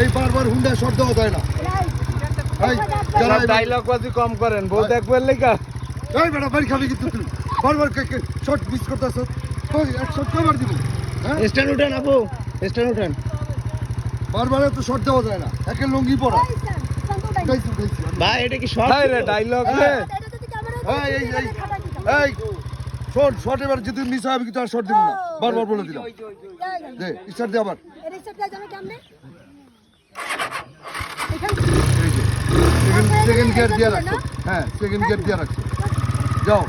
এই বারবার Honda short দেওয়া যায় না। এই যারা ডায়লগ বাজি কম করেন, বউ দেখবেন লেখা। এই বেটা বাড়ি খাবি কিন্তু তুই বারবার শর্ট মিস করতেছ। ওই এক শর্ট কবার দিব? হ্যাঁ স্ট্যান্ড উঠেন আপু, স্ট্যান্ড উঠেন। বারবার তো শর্ট দেওয়া যায় না, একে লুঙ্গি পরা। ভাই এটা কি শর্ট রে ডায়লগ রে? এই এই এই এই শর্ট শর্ট এবার যদি মিস হয় আমি কিন্তু আর শর্ট দিব না, বারবার বলে দিলাম। দে স্টার্ট দে আবার। সেকেন্ড গিয়ার দিয়ে রাখছো। হ্যাঁ সেকেন্ড গিয়ার দিয়ে রাখছো, যাও।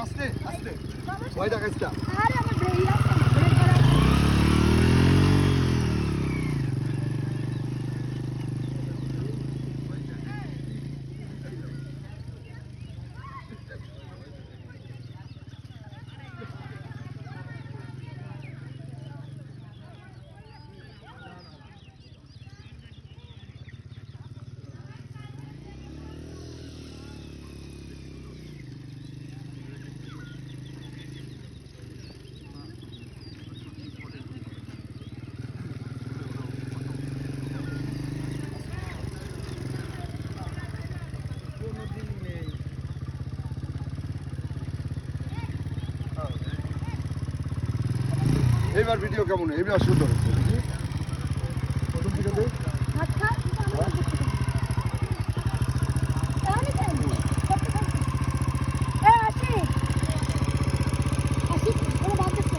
আস্তে আস্তে ভয় দেখাইস না। এইবার ভিডিও কেমন? এইবার সুন্দর হচ্ছে। প্রথম দিকে